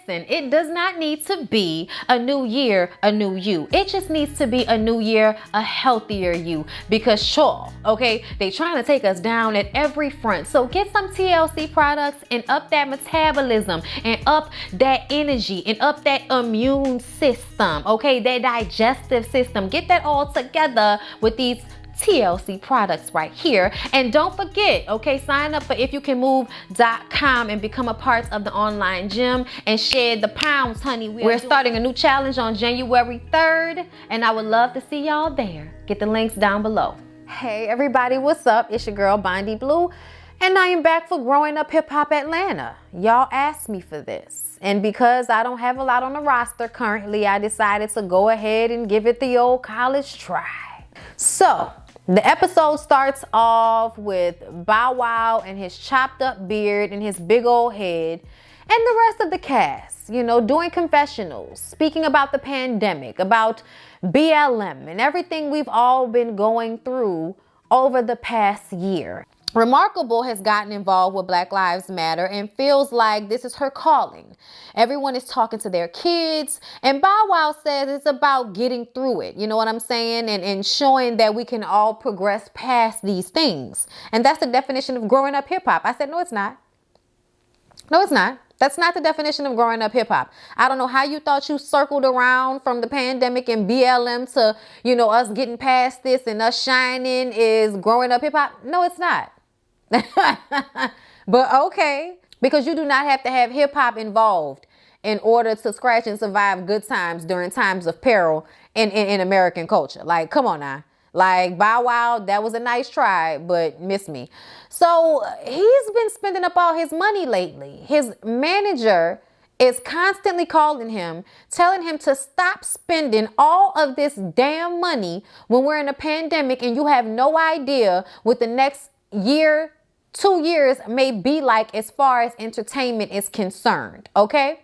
listen, it does not need to be a new year, a new you. It just needs to be a new year, a healthier you. Because sure, okay, they trying to take us down at every front. So get some TLC products and up that metabolism and up that energy and up that immune system, okay, that digestive system. Get that all together with these TLC products right here. And don't forget, okay, sign up for ifyoucanmove.com and become a part of the online gym and shed the pounds, honey. We're starting a new challenge on January 3rd, and I would love to see y'all there. Get the links down below. Hey everybody, what's up? It's your girl Bondi Blue, and I am back for Growing Up Hip Hop Atlanta. Y'all asked me for this, and because I don't have a lot on the roster currently, I decided to go ahead and give it the old college try. So the episode starts off with Bow Wow and his chopped up beard and his big old head, and the rest of the cast, you know, doing confessionals, speaking about the pandemic, about BLM and everything we've all been going through over the past year. Remarkable has gotten involved with Black Lives Matter and feels like this is her calling. Everyone is talking to their kids, and Bow Wow says it's about getting through it. You know what I'm saying? And showing that we can all progress past these things. And that's the definition of growing up hip hop. I said, no, it's not. No, it's not. That's not the definition of growing up hip hop. I don't know how you thought you circled around from the pandemic and BLM to, you know, us getting past this and us shining is growing up hip hop. No, it's not. But okay, because you do not have to have hip hop involved in order to scratch and survive good times during times of peril in American culture. Like, come on now. Like, Bow Wow, that was a nice try, but miss me. So he's been spending up all his money lately. His manager is constantly calling him, telling him to stop spending all of this damn money when we're in a pandemic and you have no idea what the next year, 2 years may be like as far as entertainment is concerned, okay?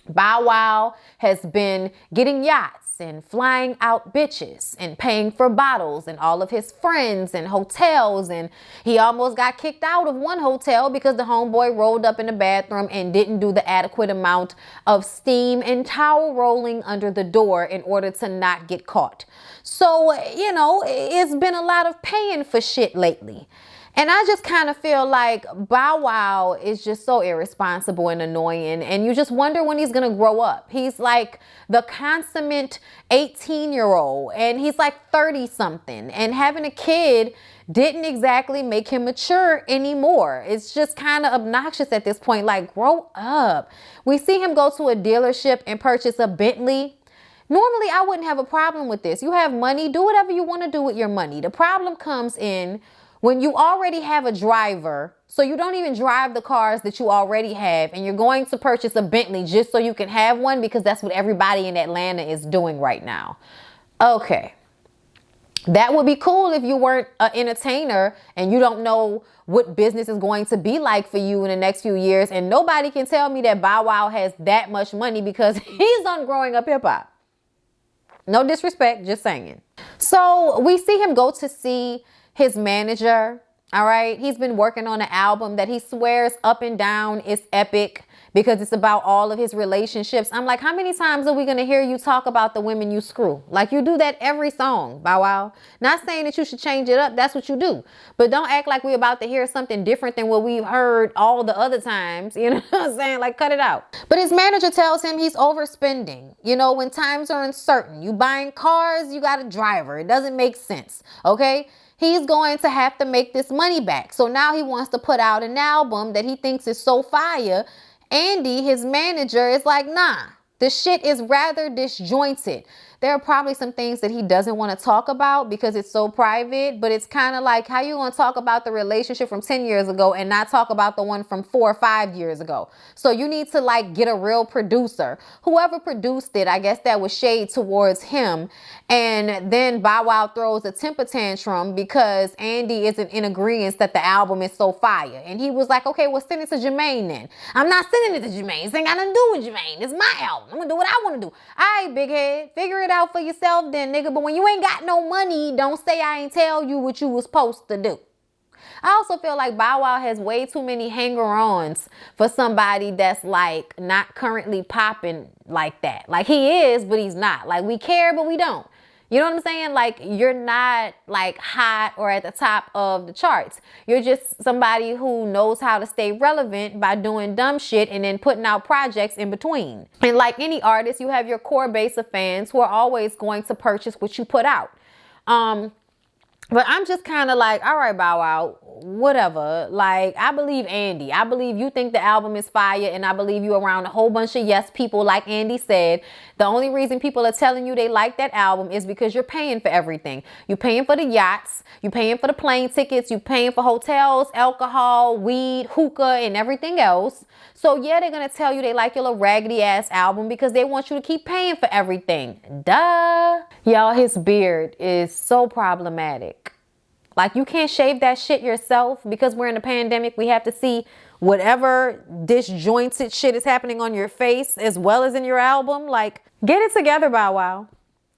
Bow Wow has been getting yachts and flying out bitches and paying for bottles and all of his friends and hotels, and he almost got kicked out of one hotel because the homeboy rolled up in the bathroom and didn't do the adequate amount of steam and towel rolling under the door in order to not get caught. So, you know, it's been a lot of paying for shit lately. And I just kind of feel like Bow Wow is just so irresponsible and annoying. And you just wonder when he's going to grow up. He's like the consummate 18-year-old and he's like 30-something. And having a kid didn't exactly make him mature anymore. It's just kind of obnoxious at this point. Like, grow up. We see him go to a dealership and purchase a Bentley. Normally, I wouldn't have a problem with this. You have money. Do whatever you want to do with your money. The problem comes in when you already have a driver, so you don't even drive the cars that you already have, and you're going to purchase a Bentley just so you can have one because that's what everybody in Atlanta is doing right now. Okay. That would be cool if you weren't an entertainer and you don't know what business is going to be like for you in the next few years. And nobody can tell me that Bow Wow has that much money because he's on Growing Up Hip Hop. No disrespect, just saying. So we see him go to see his manager, all right? He's been working on an album that he swears up and down is epic because it's about all of his relationships. I'm like, how many times are we going to hear you talk about the women you screw? Like, you do that every song, Bow Wow. Not saying that you should change it up. That's what you do. But don't act like we're about to hear something different than what we've heard all the other times. You know what I'm saying? Like, cut it out. But his manager tells him he's overspending. You know, when times are uncertain, you buying cars, you got a driver. It doesn't make sense, okay? He's going to have to make this money back. So now he wants to put out an album that he thinks is so fire. Andy, his manager, is like, nah, the shit is rather disjointed. There are probably some things that he doesn't want to talk about because it's so private, but it's kind of like, how you going to talk about the relationship from 10 years ago and not talk about the one from 4 or 5 years ago? So you need to like get a real producer. Whoever produced it, I guess that was shade towards him. And then Bow Wow throws a temper tantrum because Andy isn't in agreement that the album is so fire. And he was like, okay, well, send it to Jermaine then. I'm not sending it to Jermaine. This ain't got nothing to do with Jermaine. It's my album. I'm going to do what I want to do. All right, big head, figure it out for yourself then, nigga. But when you ain't got no money, don't say I ain't tell you what you was supposed to do. I also feel like Bow Wow has way too many hanger-ons for somebody that's like not currently popping like that. Like he is, but he's not. Like we care, but we don't. You know what I'm saying? Like you're not like hot or at the top of the charts. You're just somebody who knows how to stay relevant by doing dumb shit and then putting out projects in between. And like any artist, you have your core base of fans who are always going to purchase what you put out. But I'm just kind of like, all right, Bow Wow, whatever. Like, I believe Andy. I believe you think the album is fire, and I believe you around a whole bunch of yes people, like Andy said. The only reason people are telling you they like that album is because you're paying for everything. You're paying for the yachts. You're paying for the plane tickets. You're paying for hotels, alcohol, weed, hookah, and everything else. So, yeah, they're going to tell you they like your little raggedy-ass album because they want you to keep paying for everything. Duh. Y'all, his beard is so problematic. Like, you can't shave that shit yourself because we're in a pandemic. We have to see whatever disjointed shit is happening on your face as well as in your album. Like, get it together, Bow Wow.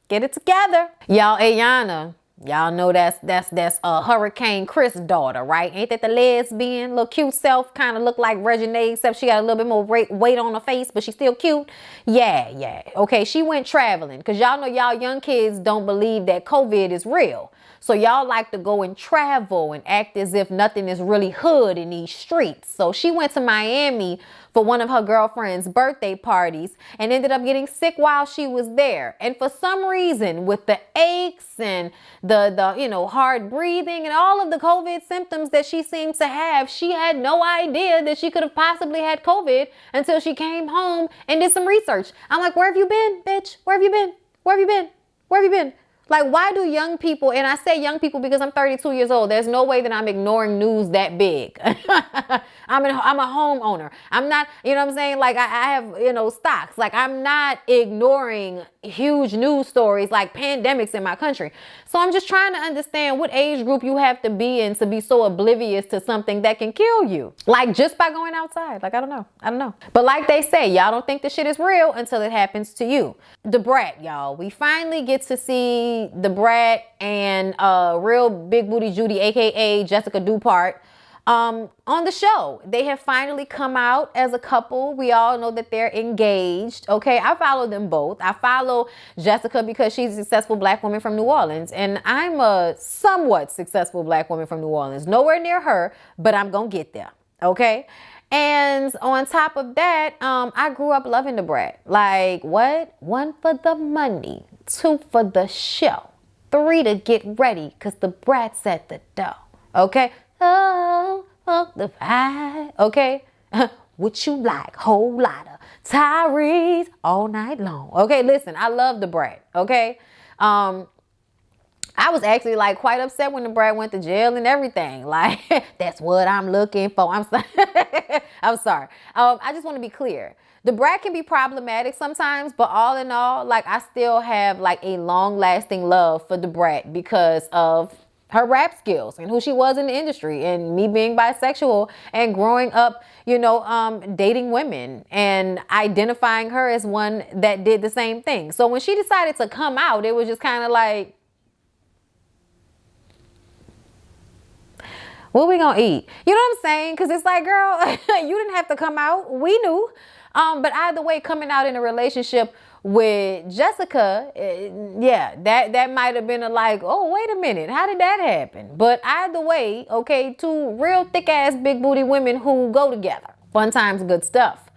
Get it together. Y'all, Ayanna. Y'all know that's Hurricane Chris' daughter, right? Ain't that the lesbian? Little cute self, kind of look like Reginae, except she got a little bit more weight on her face, but she's still cute. Yeah. Okay, she went traveling because y'all know y'all young kids don't believe that COVID is real. So y'all like to go and travel and act as if nothing is really hood in these streets. So she went to Miami for one of her girlfriend's birthday parties and ended up getting sick while she was there. And for some reason, with the aches and the hard breathing and all of the COVID symptoms that she seemed to have, she had no idea that she could have possibly had COVID until she came home and did some research. I'm like, where have you been, bitch? Where have you been? Where have you been? Where have you been? Like, why do young people, and I say young people because I'm 32 years old, there's no way that I'm ignoring news that big. I'm a homeowner. I'm not, you know what I'm saying? Like, I have, stocks. Like, I'm not ignoring huge news stories like pandemics in my country. So I'm just trying to understand what age group you have to be in to be so oblivious to something that can kill you. Like, just by going outside. Like, I don't know. But like they say, y'all don't think the shit is real until it happens to you. The Brat, y'all. We finally get to see the Brat and real big booty Judy, aka Jessica Dupart, on the show. They have finally come out as a couple. We all know that they're engaged. Okay, I follow them both. I follow Jessica because she's a successful black woman from New Orleans, and I'm a somewhat successful black woman from New Orleans. Nowhere near her, but I'm gonna get there. Okay. And on top of that, I grew up loving the Brat. Like, what? 1 for the money, 2 for the show, 3 to get ready, because the Brat's at the door. Okay? Oh, fuck the pie. Okay? What you like? Whole lot of Tyrese all night long. Okay, listen, I love the Brat. Okay? I was actually like quite upset when the Brat went to jail and everything. Like, that's what I'm looking for. I'm sorry. I'm sorry. I just want to be clear. The Brat can be problematic sometimes, but all in all, like, I still have like a long lasting love for the Brat because of her rap skills and who she was in the industry, and me being bisexual and growing up, dating women and identifying her as one that did the same thing. So when she decided to come out, it was just kind of like, what we gonna eat? You know what I'm saying? Because it's like, girl, you didn't have to come out. We knew. But either way, coming out in a relationship with Jessica, that might have been oh, wait a minute. How did that happen? But either way, okay, 2 real thick-ass big booty women who go together. Fun times, good stuff.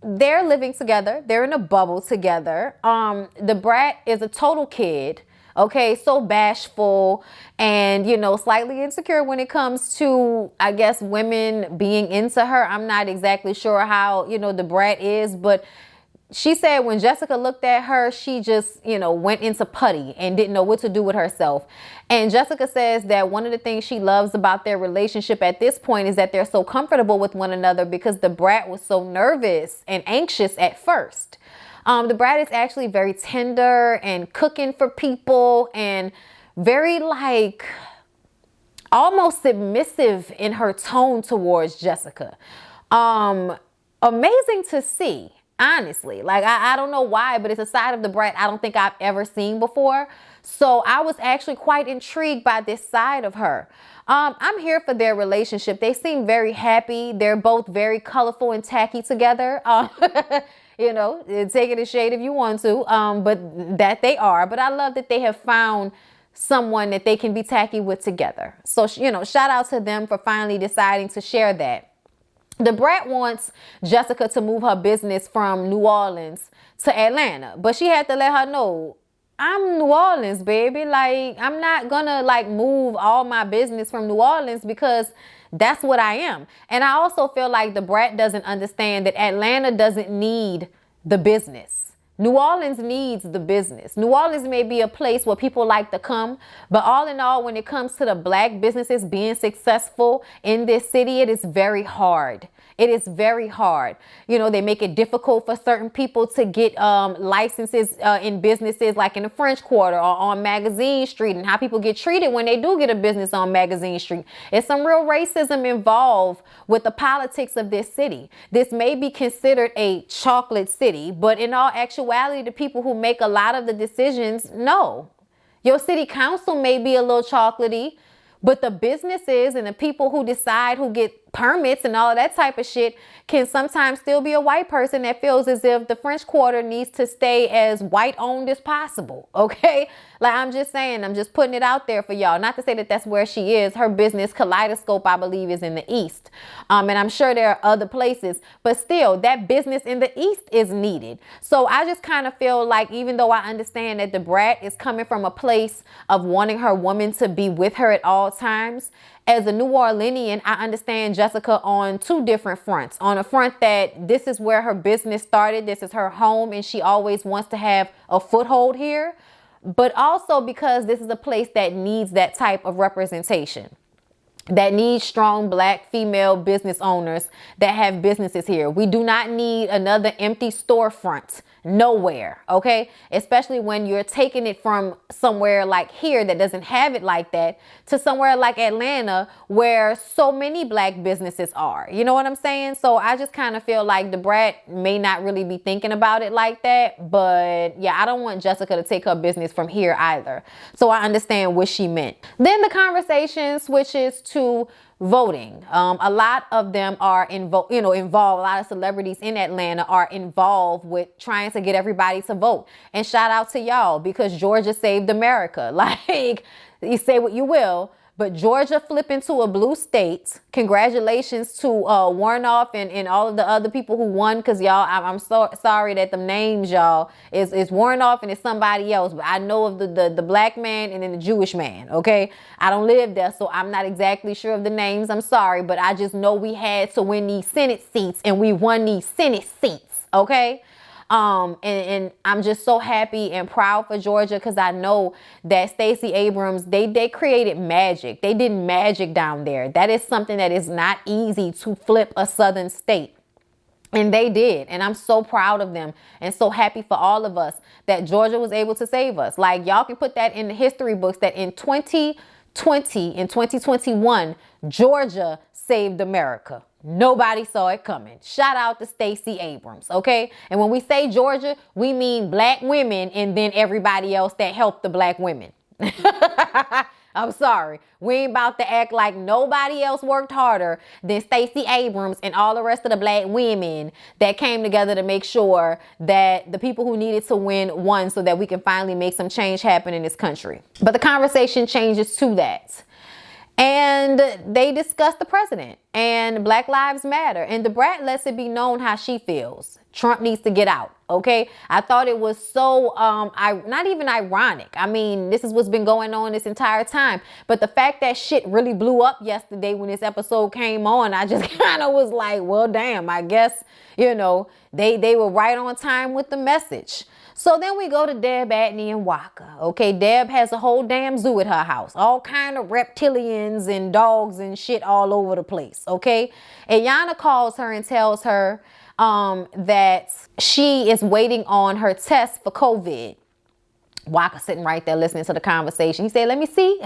They're living together. They're in a bubble together. The Brat is a total kid. Okay, so bashful and, slightly insecure when it comes to, I guess, women being into her. I'm not exactly sure how, the Brat is, but she said when Jessica looked at her, she just, went into putty and didn't know what to do with herself. And Jessica says that one of the things she loves about their relationship at this point is that they're so comfortable with one another because the Brat was so nervous and anxious at first. The Brat is actually very tender and cooking for people and very almost submissive in her tone towards Jessica. Amazing to see. Honestly, like I don't know why, but it's a side of the Brat I don't think I've ever seen before. So I was actually quite intrigued by this side of her. I'm here for their relationship. They seem very happy. They're both very colorful and tacky together. You know, take it a shade if you want to, but that they are. But I love that they have found someone that they can be tacky with together. So, you know, shout out to them for finally deciding to share that. The Brat wants Jessica to move her business from New Orleans to Atlanta, but she had to let her know, I'm New Orleans, baby. Like, I'm not gonna like move all my business from New Orleans because that's what I am. And I also feel like the Brat doesn't understand that Atlanta doesn't need the business. New Orleans needs the business. New Orleans may be a place where people like to come, but all in all, when it comes to the black businesses being successful in this city, it is very hard. It is very hard. You know, they make it difficult for certain people to get licenses in businesses like in the French Quarter or on Magazine Street, and how people get treated when they do get a business on Magazine Street. It's some real racism involved with the politics of this city. This may be considered a chocolate city, but in all actuality, the people who make a lot of the decisions, no. Your city council may be a little chocolatey, but the businesses and the people who decide, who get permits and all of that type of shit, can sometimes still be a white person that feels as if the French Quarter needs to stay as white owned as possible. Okay. Like, I'm just saying, I'm just putting it out there for y'all. Not to say that that's where she is. Her business, Kaleidoscope, I believe, is in the East. And I'm sure there are other places, but still that business in the East is needed. So I just kind of feel like, even though I understand that the Brat is coming from a place of wanting her woman to be with her at all times, as a New Orleanian, I understand Jessica on two different fronts. On a front that this is where her business started, this is her home, and she always wants to have a foothold here. But also because this is a place that needs that type of representation, that needs strong black female business owners that have businesses here. We do not need another empty storefront nowhere, okay? Especially when you're taking it from somewhere like here that doesn't have it like that to somewhere like Atlanta where so many black businesses are. You know what I'm saying? So I just kind of feel like the Brat may not really be thinking about it like that. But yeah, I don't want Jessica to take her business from here either. So I understand what she meant. Then the conversation switches to voting. A lot of them are involved. A lot of celebrities in Atlanta are involved with trying to get everybody to vote. And shout out to y'all, because Georgia saved America. Like, you say what you will, but Georgia flipping to a blue state. Congratulations to Warnoff and all of the other people who won, because y'all, I'm so sorry that the names, y'all, is Warnoff and it's somebody else. But I know of the black man and then the Jewish man, okay? I don't live there, so I'm not exactly sure of the names. I'm sorry, but I just know we had to win these Senate seats, and we won these Senate seats, okay? And I'm just so happy and proud for Georgia, because I know that Stacey Abrams, they created magic. They did magic down there. That is something that is not easy to flip a southern state. And they did. And I'm so proud of them and so happy for all of us that Georgia was able to save us. Like, y'all can put that in the history books that in 2020 and 2021, Georgia saved America. Nobody saw it coming. Shout out to Stacey Abrams, okay? And when we say Georgia, we mean black women and then everybody else that helped the black women. I'm sorry. We ain't about to act like nobody else worked harder than Stacey Abrams and all the rest of the black women that came together to make sure that the people who needed to win won, so that we can finally make some change happen in this country. But the conversation changes to that. And they discuss the president and Black Lives Matter. And the Brat lets it be known how she feels. Trump needs to get out. Okay. I thought it was so, not even ironic. I mean, this is what's been going on this entire time. But the fact that shit really blew up yesterday when this episode came on, I just kind of was like, well, damn, I guess, they were right on time with the message. So then we go to Deb, Atney, and Waka. Okay, Deb has a whole damn zoo at her house. All kind of reptilians and dogs and shit all over the place. Okay, Ayanna calls her and tells her that she is waiting on her test for COVID. Walker sitting right there listening to the conversation. He said, let me see.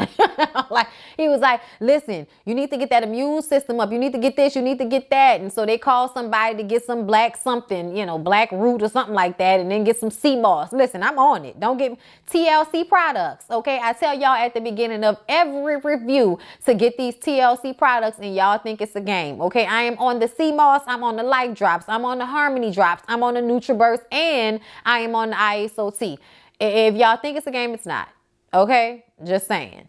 Like, he was like, listen, you need to get that immune system up. You need to get this, you need to get that. And so they call somebody to get some black something, you know, black root or something like that, and then get some sea moss. Listen, I'm on it. Don't get TLC products, okay? I tell y'all at the beginning of every review to get these TLC products, and y'all think it's a game, okay? I am on the sea moss, I'm on the light drops, I'm on the harmony drops, I'm on the NutriBurst, and I am on the ISOT. If y'all think it's a game, it's not. Okay? Just saying.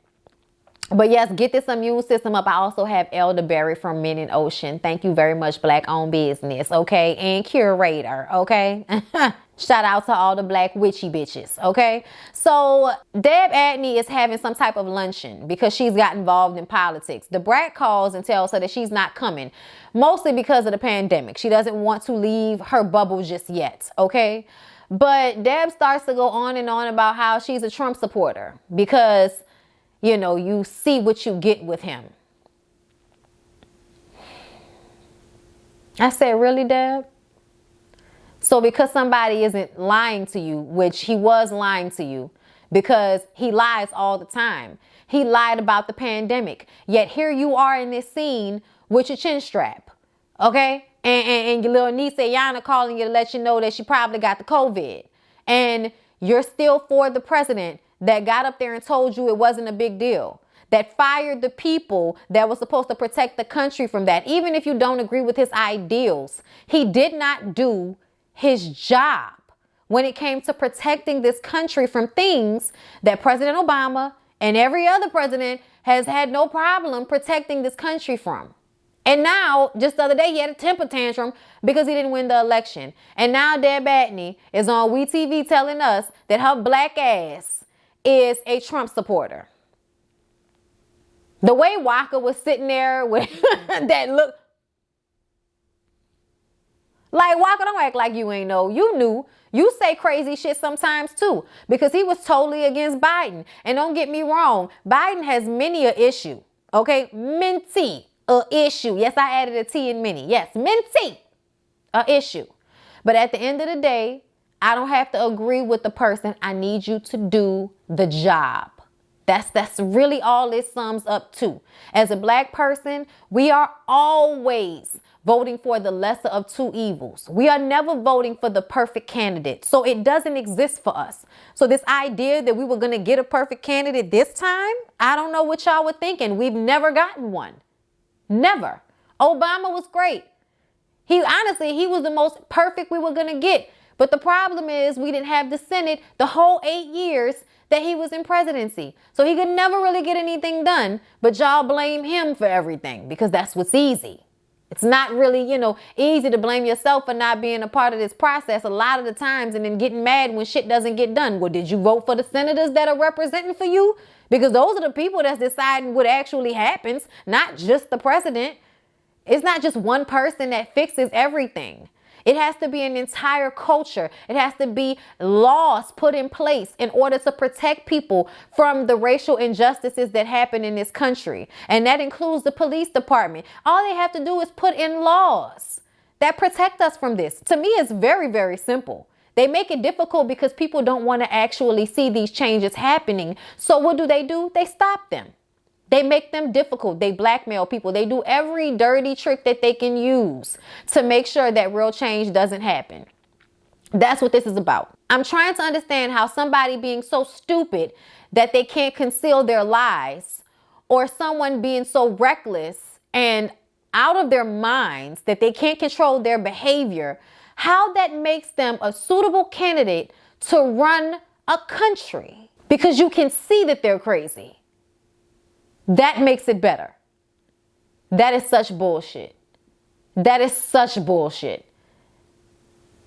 But yes, get this immune system up. I also have elderberry from Men in Ocean. Thank you very much, Black owned business. Okay? And Curator. Okay? Shout out to all the black witchy bitches. Okay? So Deb Adney is having some type of luncheon because she's got involved in politics. The Brat calls and tells her that she's not coming, mostly because of the pandemic. She doesn't want to leave her bubble just yet. Okay? But Deb starts to go on and on about how she's a Trump supporter because, you know, you see what you get with him. I said, really, Deb? So because somebody isn't lying to you, which he was lying to you because he lies all the time. He lied about the pandemic. Yet here you are in this scene with your chin strap. Okay? And your little niece Ayanna calling you to let you know that she probably got the COVID. And you're still for the president that got up there and told you it wasn't a big deal. That fired the people that were supposed to protect the country from that. Even if you don't agree with his ideals, he did not do his job when it came to protecting this country from things that President Obama and every other president has had no problem protecting this country from. And now, just the other day, he had a temper tantrum because he didn't win the election. And now Deb Adney is on WeTV telling us that her black ass is a Trump supporter. The way Walker was sitting there with that look. Like, Walker, don't act like you ain't know. You knew. You say crazy shit sometimes too, because he was totally against Biden. And don't get me wrong, Biden has many a issue. Okay, minty. A issue. Yes, I added a T in many. Yes, minty. A issue. But at the end of the day, I don't have to agree with the person. I need you to do the job. That's really all it sums up to. As a black person, we are always voting for the lesser of two evils. We are never voting for the perfect candidate. So it doesn't exist for us. So this idea that we were going to get a perfect candidate this time, I don't know what y'all were thinking. We've never gotten one. Never. Obama was great. He was the most perfect we were going to get. But the problem is we didn't have the Senate the whole 8 years that he was in presidency. So he could never really get anything done. But y'all blame him for everything because that's what's easy. It's not really, easy to blame yourself for not being a part of this process a lot of the times and then getting mad when shit doesn't get done. Well, did you vote for the senators that are representing for you? Because those are the people that's deciding what actually happens, not just the president. It's not just one person that fixes everything. It has to be an entire culture. It has to be laws put in place in order to protect people from the racial injustices that happen in this country. And that includes the police department. All they have to do is put in laws that protect us from this. To me, it's very, very simple. They make it difficult because people don't want to actually see these changes happening. So what do? They stop them. They make them difficult. They blackmail people. They do every dirty trick that they can use to make sure that real change doesn't happen. That's what this is about. I'm trying to understand how somebody being so stupid that they can't conceal their lies, or someone being so reckless and out of their minds that they can't control their behavior, how that makes them a suitable candidate to run a country. Because you can see that they're crazy. That makes it better. That is such bullshit. That is such bullshit.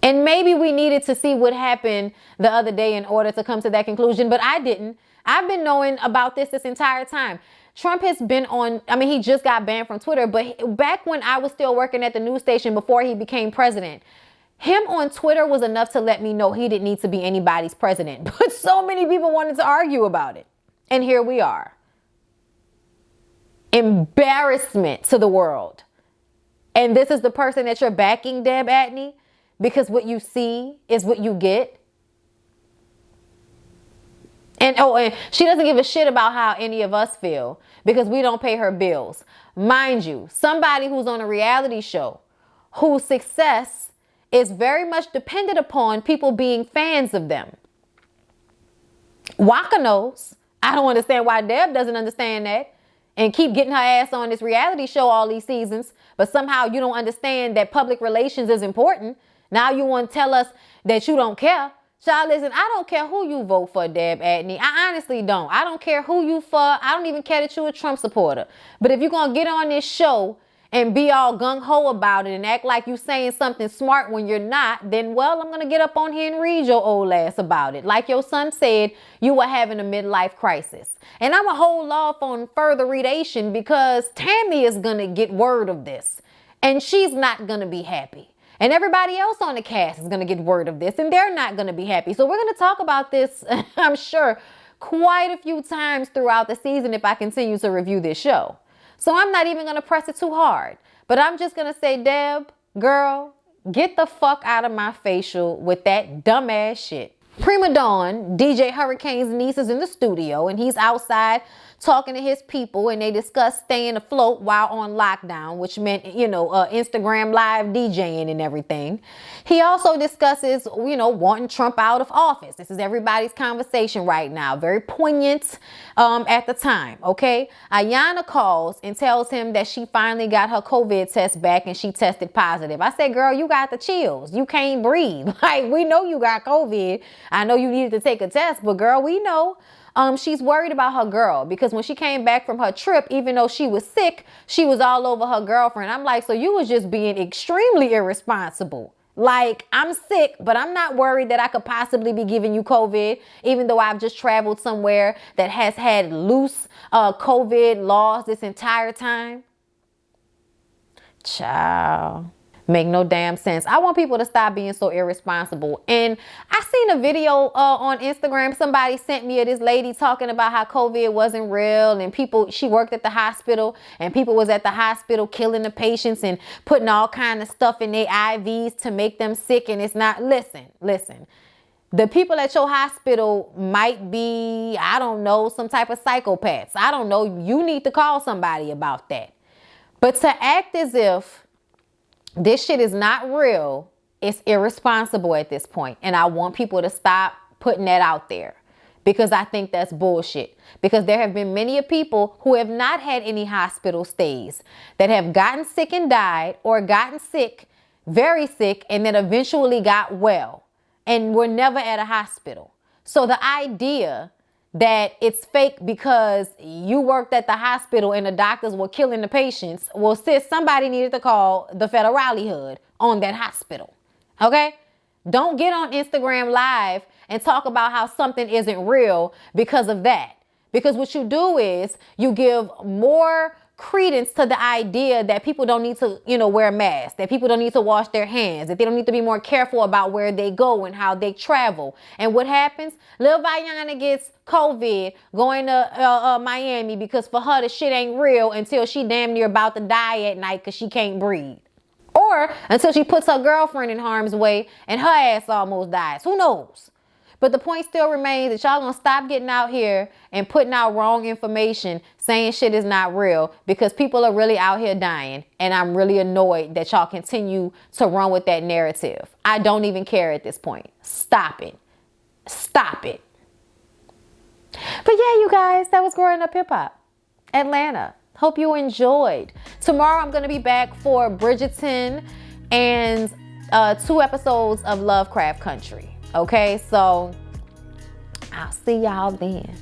And maybe we needed to see what happened the other day in order to come to that conclusion, but I didn't. I've been knowing about this entire time. Trump has been he just got banned from Twitter, but back when I was still working at the news station before he became president, him on Twitter was enough to let me know he didn't need to be anybody's president. But so many people wanted to argue about it. And here we are. Embarrassment to the world. And this is the person that you're backing, Deb Adney, because what you see is what you get. And she doesn't give a shit about how any of us feel because we don't pay her bills. Mind you, somebody who's on a reality show whose success is very much dependent upon people being fans of them. Waka knows. I don't understand why Deb doesn't understand that and keep getting her ass on this reality show all these seasons, but somehow you don't understand that public relations is important. Now you want to tell us that you don't care. Child, listen, I don't care who you vote for, Deb Adney. I honestly don't. I don't care who you for. I don't even care that you're a Trump supporter. But if you're going to get on this show and be all gung-ho about it and act like you saying something smart when you're not, then, well, I'm going to get up on here and read your old ass about it. Like your son said, you were having a midlife crisis. And I'm going to hold off on further readation because Tammy is going to get word of this. And she's not going to be happy. And everybody else on the cast is going to get word of this, and they're not going to be happy. So we're going to talk about this, I'm sure, quite a few times throughout the season if I continue to review this show. So I'm not even going to press it too hard. But I'm just going to say, Deb, girl, get the fuck out of my facial with that dumbass shit. Prima Dawn, DJ Hurricane's niece, is in the studio, and he's outside talking to his people, and they discuss staying afloat while on lockdown, which meant, Instagram live DJing and everything. He also discusses, wanting Trump out of office. This is everybody's conversation right now. Very poignant at the time, okay? Ayanna calls and tells him that she finally got her COVID test back and she tested positive. I said, girl, you got the chills. You can't breathe. Like, we know you got COVID. I know you needed to take a test, but girl, we know. She's worried about her girl because when she came back from her trip, even though she was sick, she was all over her girlfriend. I'm like, so you was just being extremely irresponsible. Like, I'm sick, but I'm not worried that I could possibly be giving you COVID, even though I've just traveled somewhere that has had loose COVID laws this entire time. Child. Make no damn sense. I want people to stop being so irresponsible. And I seen a video on Instagram. Somebody sent me of this lady talking about how COVID wasn't real, and she worked at the hospital, and people was at the hospital killing the patients and putting all kind of stuff in their IVs to make them sick. And it's not, listen. The people at your hospital might be, I don't know, some type of psychopaths. I don't know. You need to call somebody about that. But to act as if this shit is not real, it's irresponsible at this point. And I want people to stop putting that out there because I think that's bullshit. Because there have been many people who have not had any hospital stays that have gotten sick and died, or gotten sick, very sick, and then eventually got well and were never at a hospital. So the idea that it's fake because you worked at the hospital and the doctors were killing the patients, well, sis, somebody needed to call the federale hood on that hospital. Okay? Don't get on Instagram Live and talk about how something isn't real because of that. Because what you do is you give more credence to the idea that people don't need to, wear masks, that people don't need to wash their hands, that they don't need to be more careful about where they go and how they travel. And what happens? Lil Ayanna gets COVID going to Miami because for her the shit ain't real until she damn near about to die at night because she can't breathe. Or until she puts her girlfriend in harm's way and her ass almost dies. Who knows? But the point still remains that y'all gonna stop getting out here and putting out wrong information, saying shit is not real, because people are really out here dying. And I'm really annoyed that y'all continue to run with that narrative. I don't even care at this point. Stop it. Stop it. But yeah, you guys, that was Growing Up Hip Hop Atlanta. Hope you enjoyed. Tomorrow I'm gonna be back for Bridgerton and 2 episodes of Lovecraft Country. Okay, so I'll see y'all then.